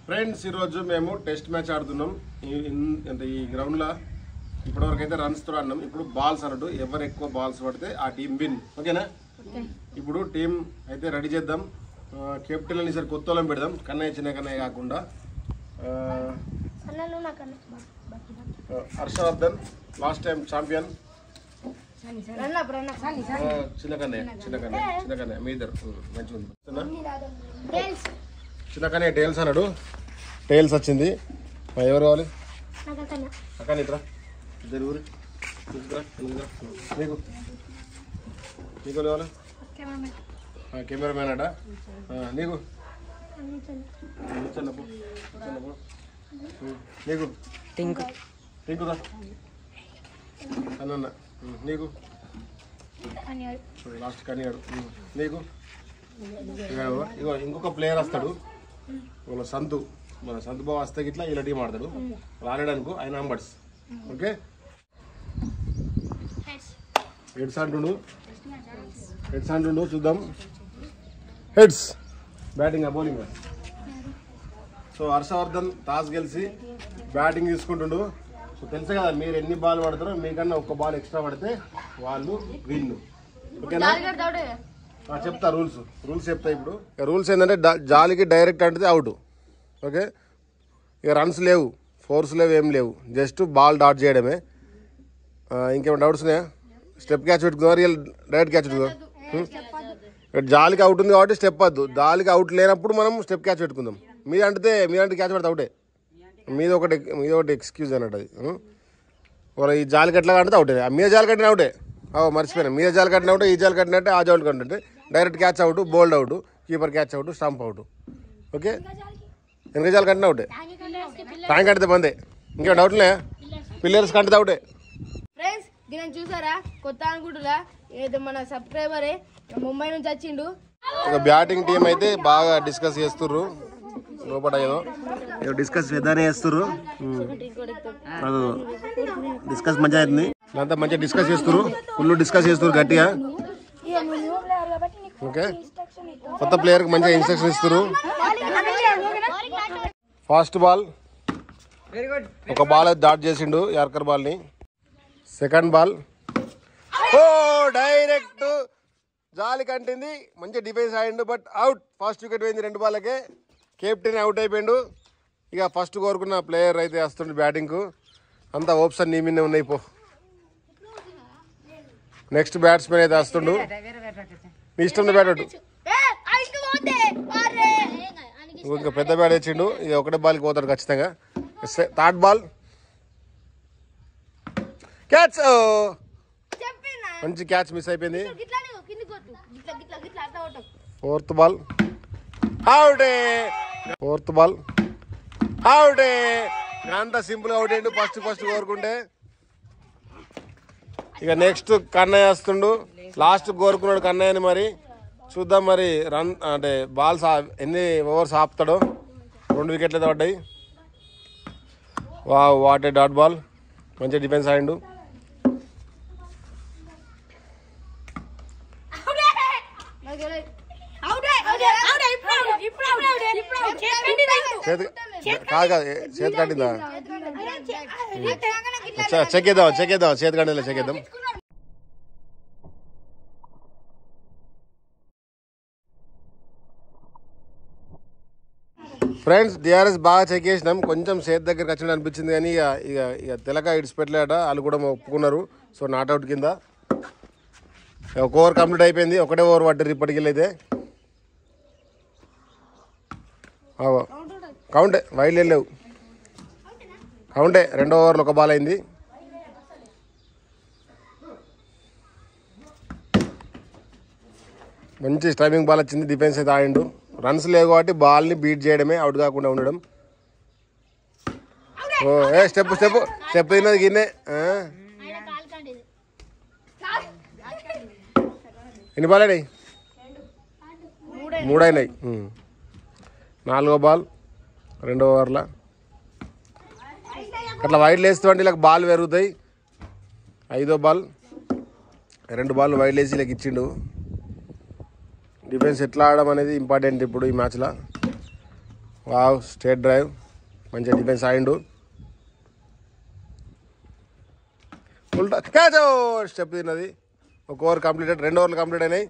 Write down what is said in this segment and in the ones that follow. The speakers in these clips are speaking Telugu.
ఫ్రెండ్స్ ఈరోజు మేము టెస్ట్ మ్యాచ్ ఆడుతున్నాం. ఈ గ్రౌండ్ లో ఇప్పటివరకు అయితే రన్స్ తో ఆడినాం. ఇప్పుడు బాల్స్ అన్నట్టు ఎవరు ఎక్కువ బాల్స్ పడితే ఆ టీం విన్. ఓకేనా? ఇప్పుడు టీం అయితే రెడీ చేద్దాం. కెప్టెన్ అని సరే కొత్త వాళ్ళని పెడదాం. కన్నయ్య చిన్న కన్నయ్య కాకుండా హర్షవర్ధన్ లాస్ట్ టైం ఛాంపియన్, చిన్న కన్నయ్య మీ ఇద్దరు మంచిగా చిన్న కన్నయ్య టైల్స్ అన్నాడు. టైల్స్ వచ్చింది. ఎవరు కావాలి? అక్క ఇట్రా ఇద్దరు ఊరి నీకు నీకు కావాలి? కెమెరామ్యాన్ అట. నీకు నీకు టింకుదా అన్న నీకు లాస్ట్ కనియాడు. నీకు ఇగో ఇంకొక ప్లేయర్ వస్తాడు. వాళ్ళ సంతు, మన సంతు బాబు వస్తే ఇట్లా ఇలా టీం ఆడతాడు. రాలేడనుకో ఆయన అంబర్స్. ఓకే, హెడ్స్ అంటుండు చూద్దాం. Heads batting bowling. So Harshvardhan toss గెలిచి బ్యాటింగ్ తీసుకుంటుండు. సో తెలుసు కదా, మీరు ఎన్ని బాల్ పడతారో మీకన్నా ఒక్క బాల్ ఎక్స్ట్రా పడితే వాళ్ళు విన్. ఓకేనా? చెప్తా రూల్స్ చెప్తా. ఇప్పుడు రూల్స్ ఏంటంటే జాలికి డైరెక్ట్ అంటే అవుట్. ఓకే, ఇక రన్స్ లేవు, ఫోర్స్ లేవు, ఏం లేవు, జస్ట్ బాల్ డాట్ చేయడమే. ఇంకేమైనా డౌట్స్ ఉన్నాయా? స్టెప్ క్యాచ్ పెట్టుకుందా, రియల్ డైరెక్ట్ క్యాచ్ పెట్టుకుందాం? జాలికి అవుట్ ఉంది కాబట్టి స్టెప్ వద్దు. జాలికి అవుట్ లేనప్పుడు మనం స్టెప్ క్యాచ్ పెట్టుకుందాం. మీదంటే క్యాచ్ పడితే అవుటే. మీద ఒకటి ఎక్స్క్యూజ్ అన్నట్టు అది. ఈ జాలి కట్లా అంటే అవుటే. మీద జాలి కట్టిన అవుటే. మర్చిపోయినా, మీద జాలి కట్టిన అవుటే, ఈ జాలి కట్టినట్టే ఆ జాలి కట్టినట్టే. Direct catch out, bowled out, keeper catch out, stump out. Okay, వెనక జాలి కట్టిన అవుటే. ట్యాంక్ కడితే బందే. ఇంకేం డౌట్ లే, పిల్లర్స్ కట్టితే అవుటే. ఫ్రెండ్స్ దీని చూసారా, కొత్త అనుకుంటున్నా ఏదో మన సబ్స్క్రైబరే ముంబై నుంచి వచ్చిండు. బ్యాటింగ్ టీం అయితే బాగా డిస్కస్ చేస్తుర్రు. లోపల ఏదో డిస్కస్ పెద్దనే చేస్తుర్రు. డిస్కస్ మంచిగా అవుతుంది. అంతా మంచిగా డిస్కస్ చేస్తుర్రు. ఫుల్ డిస్కస్ చేస్తుర్రు గట్టిగా. ఓకే, కొత్త ప్లేయర్కి మంచిగా ఇన్స్ట్రక్షన్ ఇస్తుర్రు. ఫాస్ట్ బాల్ ఒక బాల్ డాట్ చేసిండు, యార్కర్ బాల్ని. సెకండ్ బాల్ డైరెక్ట్ జాలి కంటింది. మంచి డిఫెన్స్ ఆడిండు, బట్ అవుట్. ఫస్ట్ వికెట్ పోయింది 2 బాళ్ళకే. Captain out అయిపోయిండు. ఇక ఫస్ట్ కోరుకున్న ప్లేయర్ అయితే వస్తుండే బ్యాటింగ్కు. అంతా ఓప్షన్ నీ మీదే ఉన్నాయి. పో, నెక్స్ట్ బ్యాట్స్మెన్ అయితే వస్తుండు. నీ ఇష్టం బ్యాట్ అటు. ఇంకా పెద్ద బ్యాట్ తెచ్చిండు. ఇక ఒకటే బాల్కి పోతాడు ఖచ్చితంగా. Third ball catch. మంచి క్యాచ్ మిస్ అయిపోయింది. ఫోర్త్ బాల్ అవుటే. అంత సింపుల్ అవుట్ అయ్యిండు ఫస్ట్ కోరుకుంటే. ఇక నెక్స్ట్ కన్నయ్య వస్తుండు. లాస్ట్ కోరుకున్నాడు కన్నయ్యని. మరి చూద్దాం మరి రన్ అంటే బాల్స్ ఎన్ని ఓవర్స్ ఆపుతాడో. 2 వికెట్లు అయితే పడ్డాయి. What A dot ball. మంచి డిఫెన్స్ ఆడిండు. కాదు చేతి కట్టిందా? చెక్ చేద్దాం చేతి కట్టిందా చెక్ చేద్దాం. ఫ్రెండ్స్ డిఆర్ఎస్ బాగా చెక్ చేసినాం. కొంచెం చేతి దగ్గరకు వచ్చినట్టు అనిపించింది, కానీ ఇక తెలక ఇడిచిపెట్టలేట. వాళ్ళు కూడా ఒప్పుకున్నారు. సో నాట్అవుట్ కింద. ఒక ఓవర్ కంప్లీట్ అయిపోయింది. ఒకటే ఓవర్ పడ్డారు ఇప్పటికెళ్ళైతే. కౌంటే, వైడ్ లేవు, కౌంటే. 2వ ఓవర్లో 1 బాల్ అయింది. మంచి స్ట్రైమింగ్ బాల్ వచ్చింది. డిఫెన్స్ అయితే ఆడిండు. రన్స్ లేవు కాబట్టి బాల్ని బీట్ చేయడమే, అవుట్ కాకుండా ఉండడం. స్టెప్ తిన్నది గిన్నె. ఎన్ని బాల్ అయినాయి? 3 అయినాయి. 4వ బాల్ 2వ ఓవర్లో. అట్లా వైడ్లు వేస్తుంటే ఇలా బాల్ పెరుగుతాయి. 5వ బాల్ 2 బాల్ వైడ్లు వేసి ఇలా ఇచ్చిండు. డిఫెన్స్ ఎట్లా ఆడడం అనేది ఇంపార్టెంట్ ఇప్పుడు ఈ మ్యాచ్లో. వావ్ స్ట్రేట్ డ్రైవ్ మంచిగా డిఫెన్స్ ఆడిండు. ఉల్టా క్యాచ్ స్టెప్ తిన్నది. ఒక ఓవర్ కంప్లీటెడ్. 2 ఓవర్లు కంప్లీట్ అయినాయి.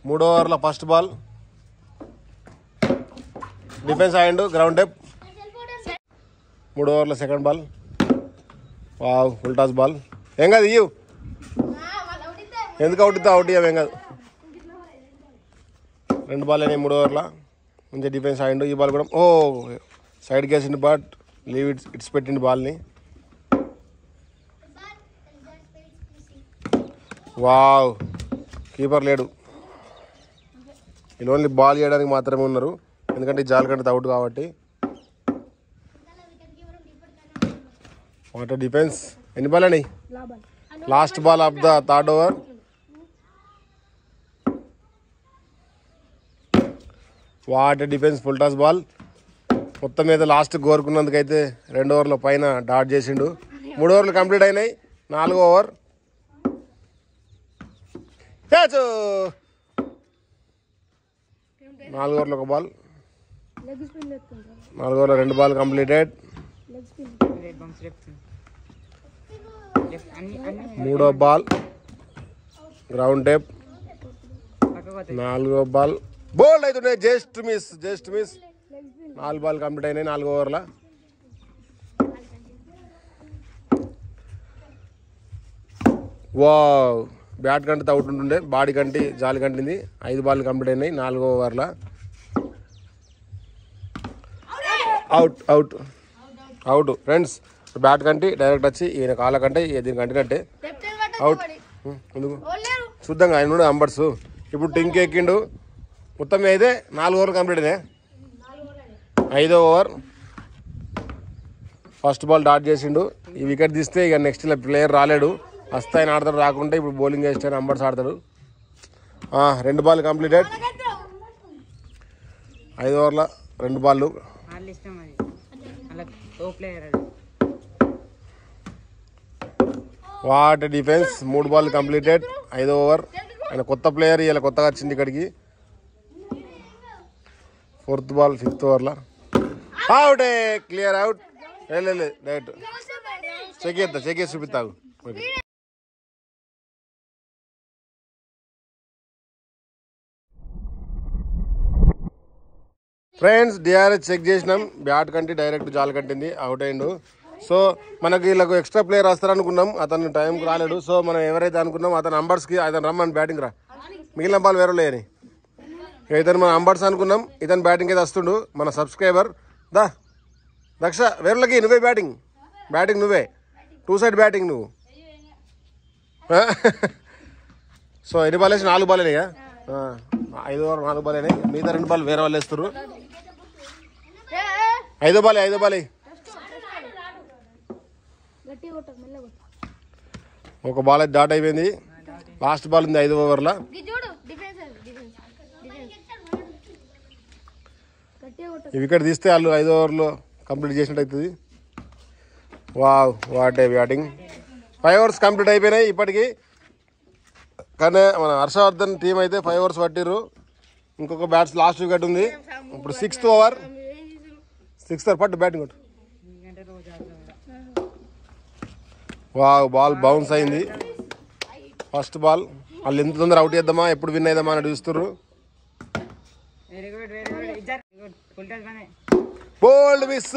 3 ఓవర్ల ఫస్ట్ బాల్ డిఫెన్స్ ఆడిండు గ్రౌండ్ టెప్. 3 ఓవర్ల సెకండ్ బాల్ వావ్ ఉల్టాస్ బాల్. ఏం కాదు ఇయ్యు, ఎందుకు అవుట్ ఇవ్వం ఏం కాదు. 2 బాల్ అయినాయి 3 ఓవర్ల. మంచిగా డిఫెన్స్ ఆడిండు. ఈ బాల్ కూడా సైడ్కి వేసిండు బట్ లీవ్ ఇట్స్ పెట్టిండు బాల్ని. వావ్ కీపర్ లేడు, వీళ్ళు ఓన్లీ బాల్ చేయడానికి మాత్రమే ఉన్నారు, ఎందుకంటే జాలకంటే అవుట్ కాబట్టి. Water defence. ఎన్ని బాల్ అని? Last ball of the third over. Water defence full toss ball. మొత్తం మీద లాస్ట్ కోరుకున్నందుకైతే 2 ఓవర్ల పైన డాట్ చేసిండు. 3 ఓవర్లు కంప్లీట్ అయినాయి. 4వ ఓవర్ క్యాచ్. 4 ఓవర్లు ఒక బాల్. 4 ఓవర్ల 2 బాల్ కంప్లీటెడ్. 3వ బాల్ గ్రౌండ్ టెప్. 4వ బాల్ బోల్డ్ అవుతున్నాయి. జస్ట్ మిస్ 4 బాల్ కంప్లీట్ అయినాయి 4 ఓవర్ల. వావ్ బ్యాట్ కంటే అవుట్ ఉంటుండే, బాడీ కంటే జాలి కంటింది. 5 బాల్ కంప్లీట్ అయినాయి 4వ ఓవర్ల. Out friends. బ్యాట్ కంటే డైరెక్ట్ వచ్చి ఈయన కాళ్ళ కంటే దీని కంటినట్టే అవుట్. ఎందుకు చూద్దాం ఆయన కూడా అంబర్స్. ఇప్పుడు టింక్ ఎక్కిండు. మొత్తం అయితే 4 ఓవర్లు కంప్లీట్ అయినాయి. 5వ ఓవర్ ఫస్ట్ బాల్ డాట్ చేసిండు. ఈ వికెట్ తీస్తే ఇక నెక్స్ట్ ప్లేయర్ రాలేడు. వస్తే ఆయన ఆడతాడు, రాకుంటే ఇప్పుడు బౌలింగ్ వేస్తే అంబర్స్ ఆడతాడు. 2 బాల్ కంప్లీటెడ్. 5 ఓవర్ల 2 బాళ్ళు. What defence. 3 ball completed. 5వ ఓవర్. ఆయన కొత్త ప్లేయర్, ఇలా కొత్తగా వచ్చింది ఇక్కడికి. 4th బాల్ 5th ఓవర్ల అవుటే. Clear out. లేదు డైరెక్ట్ చెక్ చేసి చూపిస్తావు. ఫ్రెండ్స్ డిఆర్ఎస్ చెక్ చేసినాం. బ్యాట్ కంటే డైరెక్ట్ జాల్ కట్టింది, అవుట్ అయిండు. సో మనకి వీళ్ళకు ఎక్స్ట్రా ప్లేయర్ వస్తారనుకున్నాం, అతను టైంకి రాలేడు. సో మనం ఎవరైతే అనుకున్నాం అతను అంబర్స్కి అతను రమ్మని బ్యాటింగ్ రా, మిగిలిన బాల్ వేరే లేని ఇతను మన అంబర్స్ అనుకున్నాం. ఇతను బ్యాటింగ్ అయితే వస్తుండు. మన సబ్స్క్రైబర్ దక్ష వేరులకి నువ్వే బ్యాటింగ్ నువ్వే 2 సైడ్ బ్యాటింగ్ నువ్వు. సో ఎన్ని బాల్ వేసి 4 బాల్ అయినాయా? 5 ఓవర్ 4 బాల్ అయినాయి. మిగతా 2 బాల్ వేరే వాళ్ళు వేస్తారు. 5వ బాల్ ఒక బాల్ అయితే డాట్ అయిపోయింది. లాస్ట్ బాల్ ఉంది 5వ ఓవర్లో. ఈ వికెట్ తీస్తే వాళ్ళు 5 ఓవర్లో కంప్లీట్ చేసినట్టు అవుతుంది. What a batting. 5 overs complete అయిపోయినాయి ఇప్పటికి. కానీ మన హర్షవర్ధన్ టీం అయితే 5 ఓవర్స్ పట్టిర్రు. ఇంకొక బ్యాట్స్ లాస్ట్ వికెట్ ఉంది. ఇప్పుడు 6th ఓవర్. 6th ఓవర్ పట్టు బ్యాటింగ్ కొట్టు. బాల్ బౌన్స్ అయింది. First ball. వాళ్ళు ఎంత తొందర అవుట్ చేద్దామా, ఎప్పుడు విన్ అయిద్దామా అని చూస్తుర్రు. బోల్డ్ మిస్.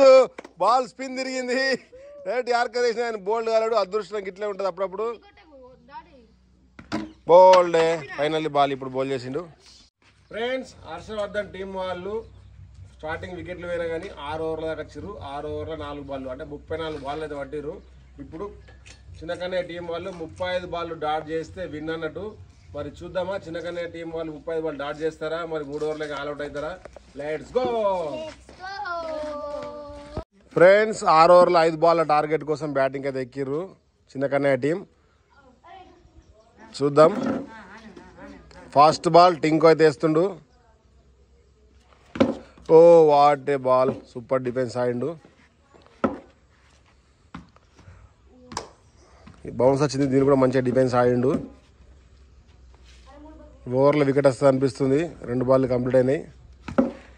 బాల్ స్పిన్ తిరిగింది. రైట్ యార్కర్ వేసిన ఆయన బోల్డ్ కాలాడు. అదృష్టం గిట్లే ఉంటుంది అప్పుడప్పుడు. బోల్డ్ ఫైనల్లీ బాల్ ఇప్పుడు బౌల్ చేసిండు. ఫ్రెండ్స్ హర్షవర్ధన్ టీం వాళ్ళు స్టార్టింగ్ వికెట్లు పోయినా కానీ 6 ఓవర్ల దాకా వచ్చారు. 6 ఓవర్ల 4 బాళ్ళు అంటే 34 బాల్ అయితే పట్టిర్రు. ఇప్పుడు చిన్నకన్నయ్య టీం వాళ్ళు 35 బాల్ డాట్ చేస్తే విన్ అన్నట్టు. మరి చూద్దామా చిన్నకన్నయ్య టీం వాళ్ళు 35 బాల్ డాట్ చేస్తారా, మరి 3 ఓవర్లకి ఆల్అౌట్ అవుతారా? Let's go friends. 6 ఓవర్ల 5 బాల్ టార్గెట్ కోసం బ్యాటింగ్ అయితే ఎక్కిర్రు చిన్నకన్నయ్య టీం. చూద్దాం. ఫాస్ట్ బాల్ టింక్ అయితే వేస్తుండు. What a ball. Super defence ఆడిండు. బౌన్స్ వచ్చింది, దీన్ని కూడా మంచిగా డిఫెన్స్ ఆడిండు. ఓవర్లో వికెట్ వస్తుంది అనిపిస్తుంది. 2 బాల్ కంప్లీట్ అయినాయి.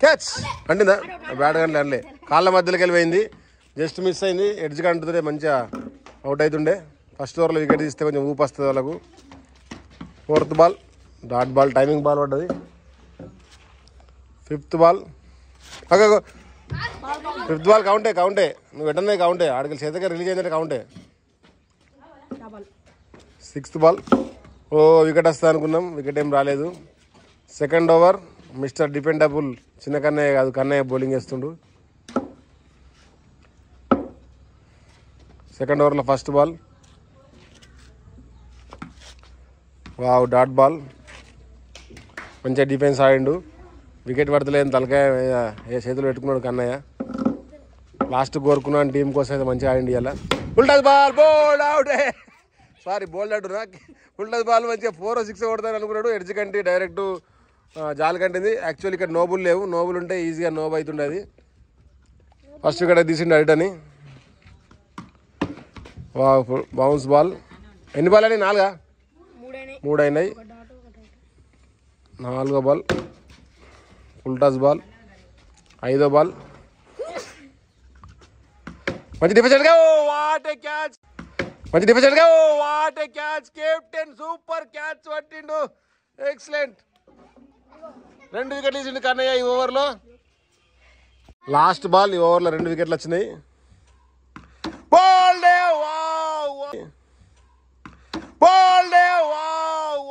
క్యాచ్ అంటిందా బ్యాట్ కానీ అనలే, కాళ్ళ మధ్యలోకి వెళ్ళిపోయింది, జస్ట్ మిస్ అయింది. ఎడ్జ్ కంటుంటే మంచిగా అవుట్ అవుతుండే. ఫస్ట్ ఓవర్లో వికెట్ తీస్తే కొంచెం ఊపు వస్తుంది వాళ్ళకు. Fourth ball dot ball, timing ball పడ్డది. ఫిఫ్త్ బాల్ ఫిఫ్త్ బాల్ కౌంటే నువ్వు వెంటనే కౌంటే, ఆడికి చేతగా రిలీజ్ అయిందంటే కౌంటే. సిక్స్త్ బాల్ ఓ వికెట్ వస్తా అనుకున్నాం, వికెట్ ఏం రాలేదు. సెకండ్ ఓవర్ మిస్టర్ డిపెండబుల్ చిన్న కన్నయ్య కాదు, కన్నయ్య బౌలింగ్ వేస్తుండు. సెకండ్ ఓవర్లో first ball wow dot ball, మంచిగా డిఫెన్స్ ఆడిండు. వికెట్ పడతలేని తలకాయ చేతులు పెట్టుకున్నాడు కన్నయ్య. లాస్ట్ కోరుకున్నాను టీం కోసం అయితే మంచిగా ఆడిండు. ఇలా ఉల్టాస్ బాల్ బోల్డ్ అవుట్, సారీ బోల్డ్ అవుట్ నాకు. ఉల్టాస్ బాల్ మంచిగా 4 or 6 కొడతాను అనుకున్నాడు. ఎడ్జ్ కంటే డైరెక్ట్ జాల్ కంటింది. యాక్చువల్లీ ఇక్కడ నోబుల్ లేవు, నోబుల్ ఉంటే ఈజీగా నోబ్ అవుతుండే. అది ఫస్ట్ వికెట్ తీసిండు అడిట్ అని. Bounce ball. ఎన్ని బాల్ అయినాయి? 4 3 అయినాయి. 4వ బాల్ ఉల్టాస్ బాల్. 5వ బాల్ మంచి డిఫెన్స్ గా వాట్ ఏ క్యాచ్, మంచి డిఫెన్స్ గా what a catch. Captain super catch పట్టిండు, ఎక్సలెంట్. 2 వికెట్లు తీసిండు కన్నయ్య ఈ ఓవర్లో. లాస్ట్ బాల్ ఈ ఓవర్లో 2 వికెట్లు వచ్చినాయి. బోల్డే బోల్డే వావ్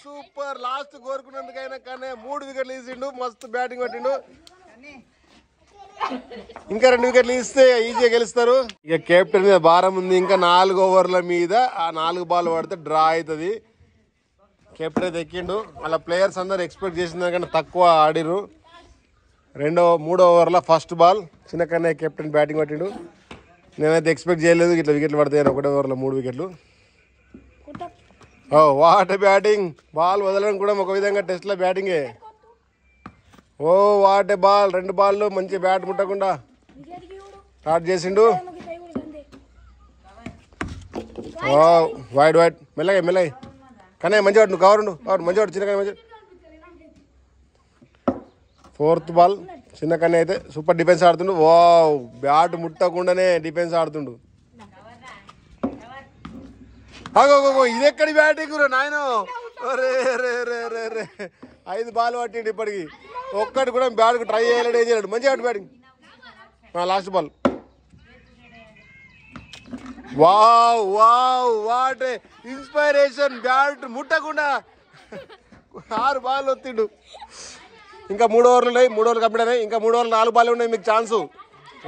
సూపర్. లాస్ట్ కోరుకున్నందుకైనా కానీ 3 వికెట్లు తీసిండు, మస్తు బ్యాటింగ్ పట్టిండు. ఇంకా 2 వికెట్లు ఇస్తే ఈజీగా గెలుస్తారు. ఇక కెప్టెన్ మీద భారం ఉంది. ఇంకా 4 ఓవర్ల మీద ఆ 4 బాల్ పడితే డ్రా అవుతుంది. కెప్టెన్ అయితే ఎక్కిండు. వాళ్ళ ప్లేయర్స్ అందరు ఎక్స్పెక్ట్ చేసిన దానికన్నా తక్కువ ఆడిరు. 3వ ఓవర్లో ఫస్ట్ బాల్ చిన్న కన్నయ్య కెప్టెన్ బ్యాటింగ్ పట్టిండు. నేనైతే ఎక్స్పెక్ట్ చేయలేదు ఇట్లా వికెట్లు పడతాయని. 1వ ఓవర్లో 3 వికెట్లు. ఓ వాట్ బ్యాటింగ్. బాల్ వదలడం కూడా ఒక విధంగా టెస్ట్లో బ్యాటింగే. ఓ వాట్ బాల్. 2 బాళ్ళు మంచి బ్యాట్ ముట్టకుండా స్టార్ట్ చేసిండు. వైడ్ మెల్లగా కానీ మంచిగా వాడు, నువ్వు కవర్ మంచిగా వాడు చిన్న కన్నా మంచిగా. 4th బాల్ చిన్న కన్నా అయితే సూపర్ డిఫెన్స్ ఆడుతుండు. వా బ్యాట్ ముట్టకుండానే డిఫెన్స్ ఆడుతుండు. ఇది ఎక్కడి బ్యాటింగ్ నాయన. రే రే రే రే రే 5 బాల్ పట్టిండు ఇప్పటికి. ఒక్కటి కూడా బ్యాట్కి ట్రై చేయలేడు, ఏం చేయలేడు. మంచిగా ఆడు batting. Last ball wow what inspiration. Bat ముట్టకుండా 6 బాల్ వత్తిండు. ఇంకా 3 ఓవర్లు ఉన్నాయి. 3 ఓవర్లు కంప్లీట్ అయినాయి. ఇంకా 3 ఓవర్లు 4 బాల్ ఉన్నాయి. మీకు ఛాన్సు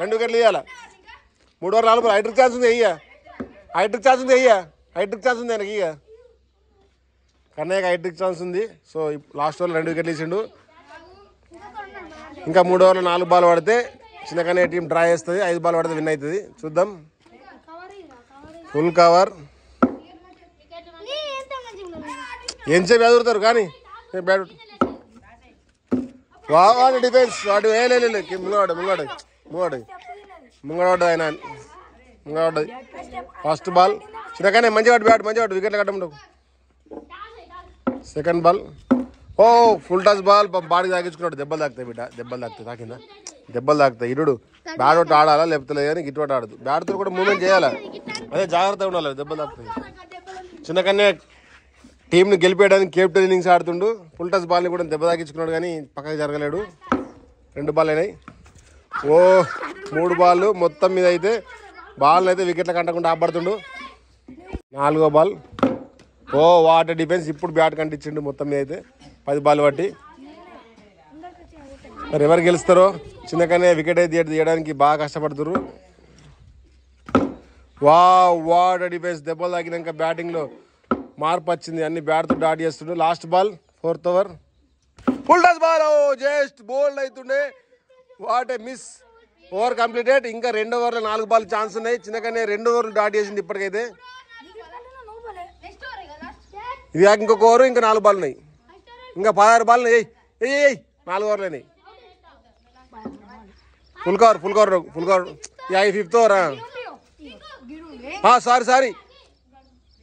2 వికెట్లు ఇవ్వాలా. 3 ఓవర్లు 4 బాల్. హైట్రిక్ ఛాన్స్ ఉంది. హైట్రిక్ ఛాన్స్ ఉంది ఆయనకి. ఇక కన్నయ్యకి హైట్రిక్ ఛాన్స్ ఉంది. సో లాస్ట్ ఓవర్లో 2 వికెట్లు తీసిండు. ఇంకా 3 ఓవర్లు 4 బాల్ పడితే చిన్న కన్నయ్య టీం డ్రా చేస్తుంది. 5 బాల్ పడితే విన్ అవుతుంది. చూద్దాం. Full cover. ఎంతసేపు ఎదురుతారు కానీ బ్యాట్. వాడు డిఫెన్స్ వాడు ముంగడ ఆయన ముంగడ. ఫస్ట్ బాల్ చిన్నగానే మంచిగా బ్యాట్ వికెట్లు కట్టడం. సెకండ్ బాల్ ఓ ఫుల్ టచ్ బాల్. బాడీ తాగించుకున్నాడు. దెబ్బలు తాకుతాయి బిడ్డ, తాకిందా దెబ్బలు తాకుతాయి. ఇరుడు బ్యాట్ ఒకటి ఆడాలా లేకపోతే లేదు కానీ గిట్టుబాటు ఆడదు. బ్యాట్తో కూడా మూవ్మెంట్ చేయాలా, అదే జాగ్రత్తగా ఉండాలి, దెబ్బలు తాకుతాయి. చిన్నకన్నే టీంని గెలిపేయడానికి కెప్టెన్ ఇన్నింగ్స్ ఆడుతుండు. ఫుల్ టచ్ బాల్ని కూడా దెబ్బ తాకించుకున్నాడు కానీ పక్కకి జరగలేడు. 2 బాల్ అయినాయి. ఓ 3 బాల్ మొత్తం మీద అయితే బాల్ని అయితే వికెట్ల కంటకుండా ఆపడుతుండు. 4వ బాల్ ఓ వాట్ డిఫెన్స్. ఇప్పుడు బ్యాట్ కంటించిండు మొత్తం మీద అయితే 10 బాల్ బట్టి. మరి ఎవరు గెలుస్తారో. చిన్నకనే వికెట్ అయితే తీయడానికి బాగా కష్టపడుతున్నారు. What defence. దెబ్బలు తాకినాక బ్యాటింగ్లో మార్పు వచ్చింది. అన్ని బ్యాట్తో డాట్ చేస్తుండే. Last ball 4th over full touch ball. Just bowled అవుతుండే. What a miss. Over completed. ఇంకా 2 ఓవర్లో 4 బాల్ ఛాన్స్ ఉన్నాయి. చిన్నకనే 2 ఓవర్లు డాట్ చేసింది ఇప్పటికైతే. ఇది కాక ఇంకొక ఓవర్, ఇంకా 4 బాల్ ఉన్నాయి. ఇంకా 16 బాల్ 4 ఓవర్లు అయినాయి. Full cover 5th over. Sorry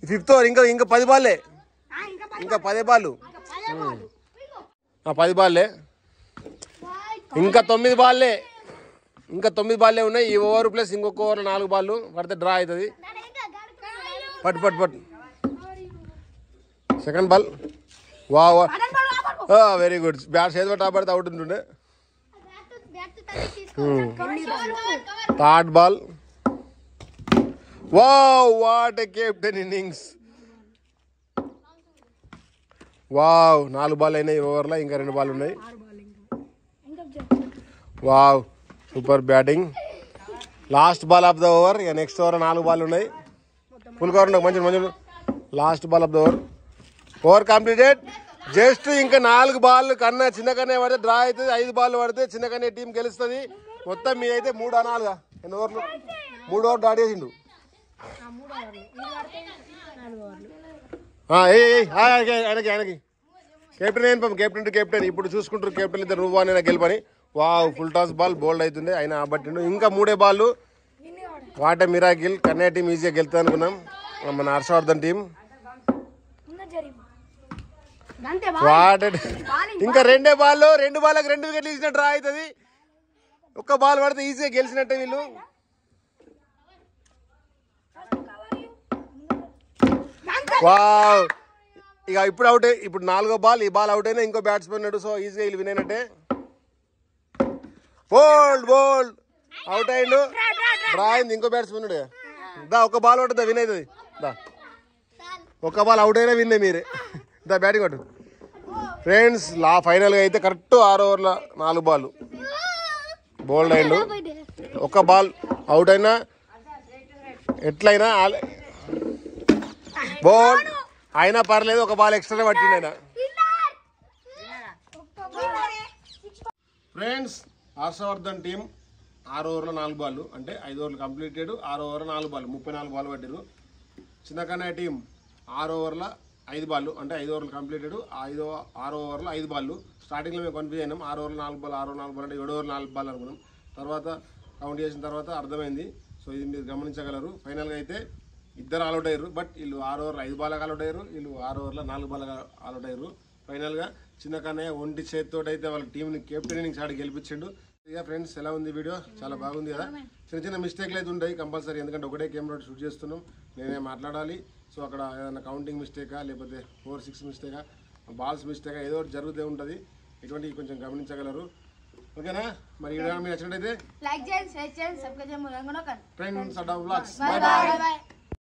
5th over. ఇంకా 10 బాల్లే. ఇంకా 10 బాల్. 10 బాల్లే. ఇంకా 9 బాల్లే ఉన్నాయి. ఈ ఓవర్ ప్లస్ ఇంకొక ఓవర్ 4 బాళ్ళు పడితే డ్రా అవుతుంది. పట్టు సెకండ్ బాల్. వా వెరీ గుడ్. బ్యాట్స్ ఏదో టాప్ పడితే అవుట్ ఉంటుండే. Third ball. Wow what a captain innings. Wow 4 ball అయినాయి ఓవర్లో, ఇంకా 2 బాల్ ఉన్నాయి. Wow super batting. Last ball of the over. ఇక నెక్స్ట్ ఓవర్ 4 బాల్ ఉన్నాయి. ఫుల్ కవర్ ఉండవు. మంచి last ball of the over. Over completed. Just ఇంకా 4 బాల్ కన్నా చిన్న కన్నా పడితే డ్రా అవుతుంది. 5 బాల్ పడితే చిన్న కన్నా టీం గెలుస్తుంది. మొత్తం మీ అయితే 3-4 ఎన్ని ఓవర్లు 3 ఓవర్లు దాటేసిండు. ఆయనకి కెప్టెన్ కెప్టెన్ ఇప్పుడు చూసుకుంటారు. కెప్టెన్ ఇద్దరు నువ్వు అని గెలుపని. వావ్ ఫుల్ టాస్ బాల్ బోల్డ్ అవుతుంది. ఆయన ఆబట్టిండు. ఇంకా 3 ball. What a miracle. Kannayya team ఈజీగా గెలుతుంది అనుకున్నాం. మన హర్షవర్ధన్ టీం ఇంకా 2 బాల్. 2 బాల్కి 2 వికెట్లు ఇచ్చిన డ్రా అవుతుంది. 1 బాల్ పడితే ఈజీగా గెలిచినట్టే వీళ్ళు. వావ్ ఇక ఇప్పుడు అవుట్. ఇప్పుడు 4వ బాల్. ఈ బాల్ అవుట్ అయినా ఇంకో బ్యాట్స్మెన్ ఉన్నాడు. సో ఈజీగా వీళ్ళు విన్ అయినట్టే. బోల్డ్ అవుట్ అయిండు. డ్రా అయింది. ఇంకో బ్యాట్స్మెన్ ఉన్నాడు. 1 బాల్ పడుతుంది విన్ అవుతుంది. 1 బాల్ అవుట్ అయినా విన్నే మీరే. బ్యాటింగ్ కొట్టు ఫ్రెండ్స్. ఫైనల్గా అయితే కరెక్ట్ 6 ఓవర్ల 4 బాల్ బోల్డ్ అయిండు. 1 బాల్ అవుట్ అయినా ఎట్లయినా బోల్డ్ అయినా పర్లేదు. 1 బాల్ ఎక్స్ట్రానే పట్టిండు ఆయన. ఫ్రెండ్స్ హర్షవర్ధన్ టీం 6 ఓవర్ల 4 బాల్ అంటే 5 ఓవర్లు కంప్లీటెడ్. 6 ఓవర్ల 4 బాల్ 34 బాల్ పట్టిరు. చిన్న కన్నయ్య టీం 6 ఓవర్ల 5 బాల్ అంటే 5 ఓవర్లు కంప్లీటెడ్. 6 ఓవర్లో 5 బాల్. స్టార్టింగ్లో మేము కన్ఫ్యూజ్ అయినాం. 6 ఓవర్లు 4 బాల్ 6 ఓవర్లు 4 బాల్ అంటే 7 ఓవర్లు 4 బాల్ అనుకున్నాం. తర్వాత కౌంట్ చేసిన తర్వాత అర్థమైంది. సో ఇది మీరు గమనించగలరు. ఫైనల్గా అయితే ఇద్దరు ఆల్అౌట్ అయ్యారు. బట్ వీళ్ళు 6 ఓవర్లు 5 బాల్గా ఆల్అౌట్ అయ్యారు. వీళ్ళు 6 ఓవర్ల 4 బాల్గా ఆల్అౌట్ అయ్యారు. ఫైనల్గా చిన్న కన్నయ్య ఒంటి చేతితో అయితే వాళ్ళ టీంని కెప్టెన్ ఇన్నింగ్స్ ఆడి గెలిపించిండు. ఇక ఫ్రెండ్స్ ఎలా ఉంది వీడియో? చాలా బాగుంది కదా. చిన్న మిస్టేక్లు అయితే ఉంటాయి కంపల్సరీ. ఎందుకంటే ఒకటే కెమెరా షూట్ చేస్తున్నాం. నేనే మాట్లాడాలి. సో అక్కడ ఏదైనా కౌంటింగ్ మిస్టేకా లేకపోతే 4-6 మిస్టేకా బాల్స్ మిస్టేకా ఏదో ఒకటి జరుగుతూ ఉంటుంది. ఇటువంటివి కొంచెం గమనించగలరు. ఓకేనా? మరి వీడియో మీకు నచ్చినట్టయితే లైక్ చేయండి, షేర్ చేయండి, సబ్స్క్రైబ్ చేయండి. Friends Adda vlogs. By by.